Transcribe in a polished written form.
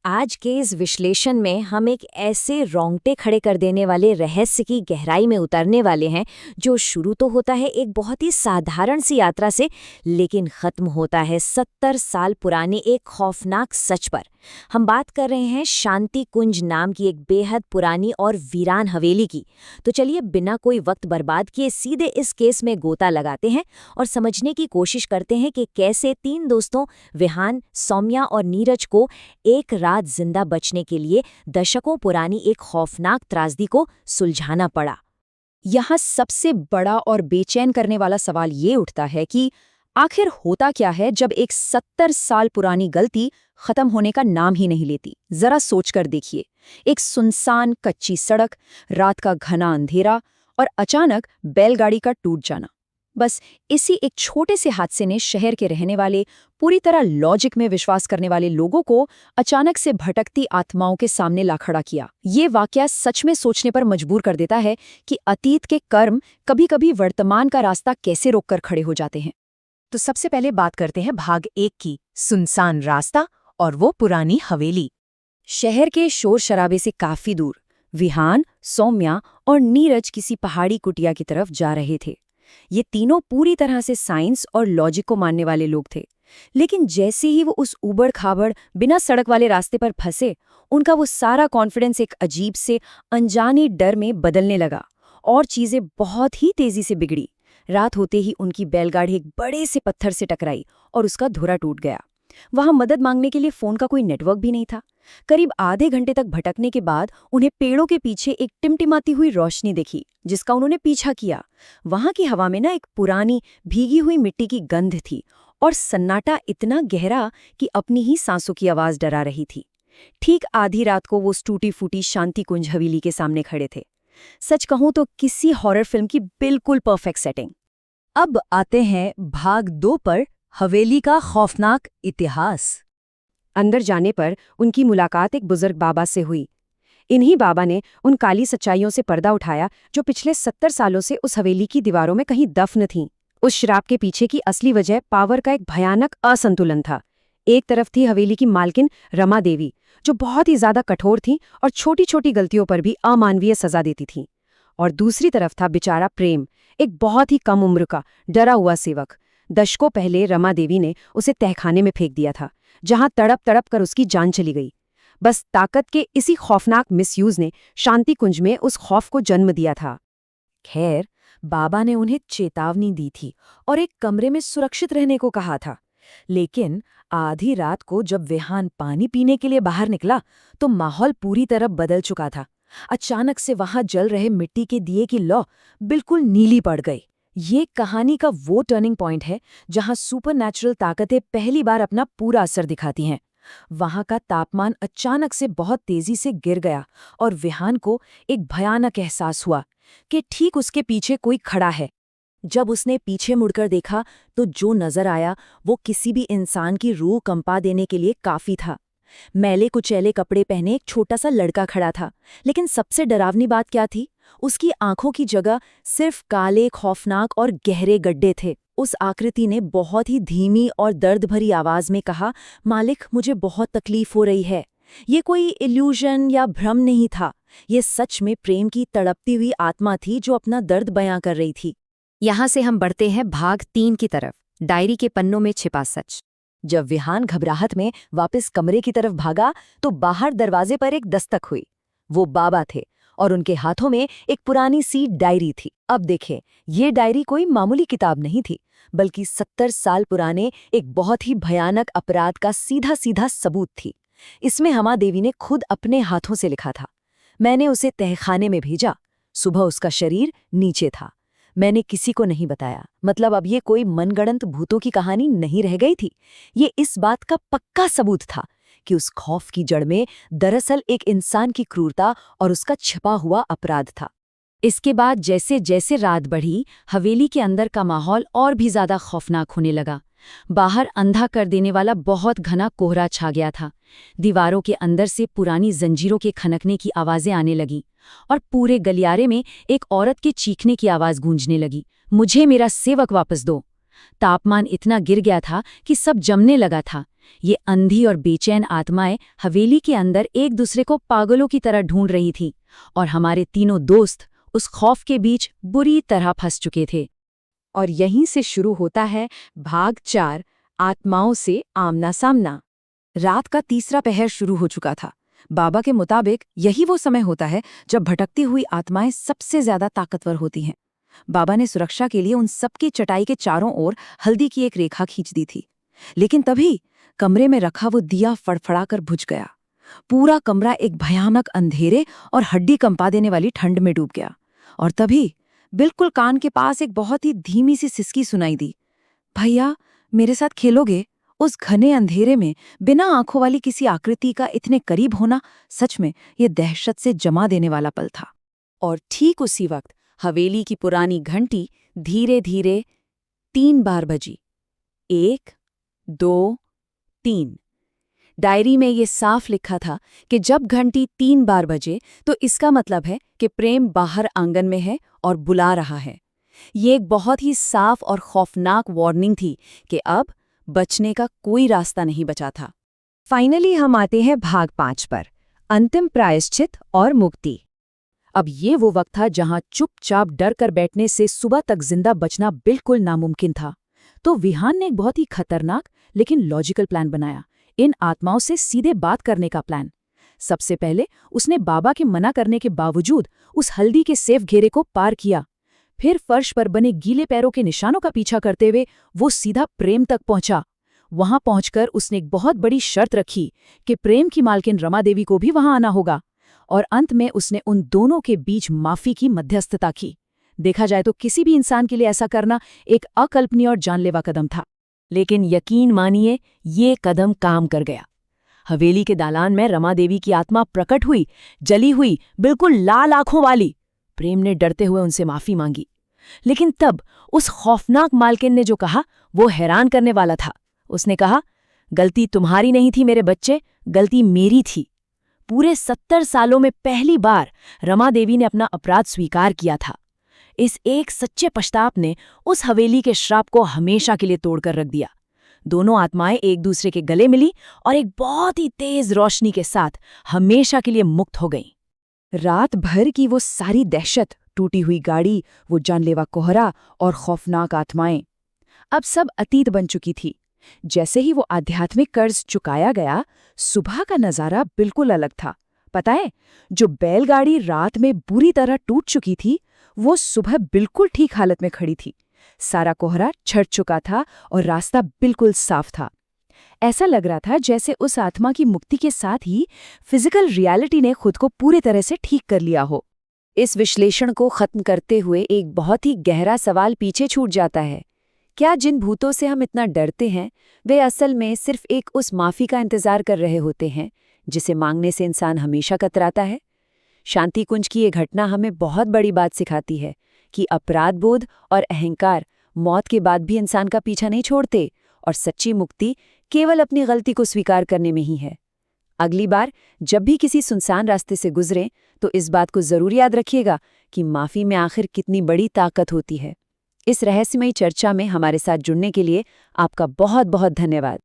आज के इस विश्लेषण में हम एक ऐसे रोंगटे खड़े कर देने वाले रहस्य की गहराई में उतरने वाले हैं जो शुरू तो होता है एक बहुत ही साधारण सी यात्रा से, लेकिन खत्म होता है 70 साल पुराने एक खौफनाक सच पर। हम बात कर रहे हैं शांति कुंज नाम की एक बेहद पुरानी और वीरान हवेली की। तो चलिए बिना कोई वक्त बर्बाद किए सीधे इस केस में गोता लगाते हैं और समझने की कोशिश करते हैं कि कैसे 3 दोस्तों विहान, सौम्या और नीरज को एक रात जिंदा बचने के लिए दशकों पुरानी एक खौफनाक त्रासदी को सुलझाना पड़ा। यहाँ सबसे बड़ा और बेचैन करने वाला सवाल ये उठता है कि आखिर होता क्या है जब एक 70 साल पुरानी गलती खत्म होने का नाम ही नहीं लेती। जरा सोचकर देखिए, एक सुनसान कच्ची सड़क, रात का घना अंधेरा और अचानक बैलगाड़ी का टूट जाना। बस इसी एक छोटे से हादसे ने शहर के रहने वाले, पूरी तरह लॉजिक में विश्वास करने वाले लोगों को अचानक से भटकती आत्माओं के सामने ला खड़ा किया। ये वाकया सच में सोचने पर मजबूर कर देता है कि अतीत के कर्म कभी-कभी वर्तमान का रास्ता कैसे रोककर खड़े हो जाते हैं। तो सबसे पहले बात करते हैं भाग 1 की, सुनसान रास्ता और वो पुरानी हवेली। शहर के शोर शराबे से काफी दूर विहान, सौम्या और नीरज किसी पहाड़ी कुटिया की तरफ जा रहे थे। ये तीनों पूरी तरह से साइंस और लॉजिक को मानने वाले लोग थे, लेकिन जैसे ही वो उस उबड़-खाबड़ बिना सड़क वाले रास्ते पर फंसे, उनका वो सारा कॉन्फिडेंस एक अजीब से अनजाने डर में बदलने लगा और चीजें बहुत ही तेजी से बिगड़ी। रात होते ही उनकी बैलगाड़ी एक बड़े से पत्थर से टकराई और उसका धुरा टूट गया। वहां मदद मांगने के लिए फोन का कोई नेटवर्क भी नहीं था। करीब आधे घंटे तक भटकने के बाद उन्हें पेड़ों के पीछे एक टिमटिमाती हुई रोशनी दिखी, जिसका उन्होंने पीछा किया। वहां की हवा में ना एक पुरानी भीगी हुई मिट्टी की गंध थी और सन्नाटा इतना गहरा कि अपनी ही सांसों की आवाज डरा रही थी। ठीक आधी रात को वो टूटी फूटी शांति कुंज हवेली के सामने खड़े थे। सच कहूं तो किसी हॉरर फिल्म की बिल्कुल परफेक्ट सेटिंग। अब आते हैं भाग 2 पर, हवेली का खौफनाक इतिहास। अंदर जाने पर उनकी मुलाकात एक बुजुर्ग बाबा से हुई। इन्हीं बाबा ने उन काली सच्चाइयों से पर्दा उठाया जो पिछले 70 सालों से उस हवेली की दीवारों में कहीं दफन थीं। उस शराब के पीछे की असली वजह पावर का एक भयानक असंतुलन था। एक तरफ थी हवेली की मालकिन रमा देवी, जो बहुत ही ज्यादा कठोर थी और छोटी छोटी गलतियों पर भी अमानवीय सजा देती थी। और दूसरी तरफ था बेचारा प्रेम, एक बहुत ही कम उम्र का डरा हुआ सेवक। दशकों पहले रमा देवी ने उसे तहखाने में फेंक दिया था, जहां तड़प तड़प कर उसकी जान चली गई। बस ताकत के इसी खौफनाक मिसयूज ने शांति कुंज में उस खौफ को जन्म दिया था। खैर, बाबा ने उन्हें चेतावनी दी थी और एक कमरे में सुरक्षित रहने को कहा था, लेकिन आधी रात को जब विहान पानी पीने के लिए बाहर निकला तो माहौल पूरी तरह बदल चुका था। अचानक से वहां जल रहे मिट्टी के दिए की लौ बिल्कुल नीली पड़ गई। ये कहानी का वो टर्निंग पॉइंट है जहां सुपरनैचुरल ताकतें पहली बार अपना पूरा असर दिखाती हैं। वहां का तापमान अचानक से बहुत तेजी से गिर गया और विहान को एक भयानक एहसास हुआ कि ठीक उसके पीछे कोई खड़ा है। जब उसने पीछे मुड़कर देखा तो जो नजर आया वो किसी भी इंसान की रूह कंपा देने के लिए काफी था। मैले कुचैले कपड़े पहने एक छोटा सा लड़का खड़ा था, लेकिन सबसे डरावनी बात क्या थी? उसकी आंखों की जगह सिर्फ काले, खौफनाक और गहरे गड्ढे थे। उस आकृति ने बहुत ही धीमी और दर्द भरी आवाज में कहा, मालिक, मुझे बहुत तकलीफ हो रही है। ये कोई इल्यूजन या भ्रम नहीं था, ये सच में प्रेम की तड़पती हुई आत्मा थी जो अपना दर्द बयां कर रही थी। यहाँ से हम बढ़ते हैं भाग 3 की तरफ, डायरी के पन्नों में छिपा सच। जब विहान घबराहट में वापस कमरे की तरफ भागा तो बाहर दरवाजे पर एक दस्तक हुई। वो बाबा थे और उनके हाथों में एक पुरानी सी डायरी थी। अब देखें, ये डायरी कोई मामूली किताब नहीं थी, बल्कि 70 साल पुराने एक बहुत ही भयानक अपराध का सीधा सीधा सबूत थी। इसमें रमा देवी ने खुद अपने हाथों से लिखा था, मैंने उसे तहखाने में भेजा, सुबह उसका शरीर नीचे था, मैंने किसी को नहीं बताया। मतलब अब ये कोई मनगढ़ंत भूतों की कहानी नहीं रह गई थी। ये इस बात का पक्का सबूत था कि उस खौफ की जड़ में दरअसल एक इंसान की क्रूरता और उसका छिपा हुआ अपराध था। इसके बाद जैसे जैसे रात बढ़ी, हवेली के अंदर का माहौल और भी ज्यादा खौफनाक होने लगा। बाहर अंधा कर देने वाला बहुत घना कोहरा छा गया था। दीवारों के अंदर से पुरानी जंजीरों के खनकने की आवाजें आने लगी और पूरे गलियारे में एक औरत के चीखने की आवाज गूंजने लगी, मुझे मेरा सेवक वापस दो। तापमान इतना गिर गया था कि सब जमने लगा था, ये अंधी और बेचैन आत्माएं हवेली के अंदर एक दूसरे को पागलों की तरह ढूंढ रही थीं और हमारे तीनों दोस्त उस खौफ के बीच बुरी तरह फंस चुके थे। और यहीं से शुरू होता है भाग 4, आत्माओं से आमना सामना। रात का तीसरा पहर शुरू हो चुका था। बाबा के मुताबिक यही वो समय होता है जब भटकती हुई आत्माएं सबसे ज्यादा ताकतवर होती हैं। बाबा ने सुरक्षा के लिए उन सबकी चटाई के चारों ओर हल्दी की एक रेखा खींच दी थी। लेकिन तभी कमरे में रखा वो दिया फड़फड़ाकर बुझ गया। पूरा कमरा एक भयानक अंधेरे और हड्डी कंपा देने वाली ठंड में डूब गया। और तभी बिल्कुल कान के पास एक बहुत ही धीमी सी सिसकी सुनाई दी। भैया, मेरे साथ खेलोगे? उस घने अंधेरे में बिना आंखों वाली किसी आकृति का इतने करीब होना सच में ये दहशत से जमा देने वाला पल था। और ठीक उसी वक्त हवेली की पुरानी घंटी धीरे धीरे 3 बार बजी। 1, 2, 3। डायरी में ये साफ लिखा था कि जब घंटी 3 बार बजे तो इसका मतलब है कि प्रेम बाहर आंगन में है और बुला रहा है। ये एक बहुत ही साफ और खौफनाक वार्निंग थी कि अब बचने का कोई रास्ता नहीं बचा था। फाइनली हम आते हैं भाग 5 पर, अंतिम प्रायश्चित और मुक्ति। अब ये वो वक्त था जहां चुपचाप डर कर बैठने से सुबह तक जिंदा बचना बिल्कुल नामुमकिन था। तो विहान ने एक बहुत ही खतरनाक लेकिन लॉजिकल प्लान बनाया, इन आत्माओं से सीधे बात करने का प्लान। सबसे पहले उसने बाबा के मना करने के बावजूद उस हल्दी के सेफ घेरे को पार किया। फिर फर्श पर बने गीले पैरों के निशानों का पीछा करते हुए वो सीधा प्रेम तक पहुंचा। वहां पहुंचकर उसने एक बहुत बड़ी शर्त रखी कि प्रेम की मालकिन रमा देवी को भी वहां आना होगा। और अंत में उसने उन दोनों के बीच माफी की मध्यस्थता की। देखा जाए तो किसी भी इंसान के लिए ऐसा करना एक अकल्पनीय और जानलेवा कदम था। लेकिन यकीन मानिए, ये कदम काम कर गया। हवेली के दालान में रमा देवी की आत्मा प्रकट हुई, जली हुई, बिल्कुल लाल आंखों वाली। प्रेम ने डरते हुए उनसे माफी मांगी। लेकिन तब उस खौफनाक मालकिन ने जो कहा वो हैरान करने वाला था। उसने कहा, गलती तुम्हारी नहीं थी मेरे बच्चे, गलती मेरी थी। पूरे 70 सालों में पहली बार रमा देवी ने अपना अपराध स्वीकार किया था। इस एक सच्चे पश्चाताप ने उस हवेली के श्राप को हमेशा के लिए तोड़कर रख दिया। दोनों आत्माएं एक दूसरे के गले मिली और एक बहुत ही तेज रोशनी के साथ हमेशा के लिए मुक्त हो गईं। रात भर की वो सारी दहशत, टूटी हुई गाड़ी, वो जानलेवा कोहरा और खौफनाक आत्माएं अब सब अतीत बन चुकी थी। जैसे ही वो आध्यात्मिक कर्ज चुकाया गया, सुबह का नजारा बिल्कुल अलग था। पता है, जो बैलगाड़ी रात में बुरी तरह टूट चुकी थी, वो सुबह बिल्कुल ठीक हालत में खड़ी थी। सारा कोहरा छट चुका था और रास्ता बिल्कुल साफ था। ऐसा लग रहा था जैसे उस आत्मा की मुक्ति के साथ ही फिजिकल रियलिटी ने खुद को पूरी तरह से ठीक कर लिया हो। इस विश्लेषण को खत्म करते हुए एक बहुत ही गहरा सवाल पीछे छूट जाता है। क्या जिन भूतों से हम इतना डरते हैं, वे असल में सिर्फ एक उस माफी का इंतजार कर रहे होते हैं जिसे मांगने से इंसान हमेशा कतराता है? शांति कुंज की ये घटना हमें बहुत बड़ी बात सिखाती है कि अपराध बोध और अहंकार मौत के बाद भी इंसान का पीछा नहीं छोड़ते और सच्ची मुक्ति केवल अपनी गलती को स्वीकार करने में ही है। अगली बार जब भी किसी सुनसान रास्ते से गुजरें तो इस बात को जरूर याद रखिएगा कि माफी में आखिर कितनी बड़ी ताकत होती है। इस रहस्यमयी चर्चा में हमारे साथ जुड़ने के लिए आपका बहुत बहुत धन्यवाद।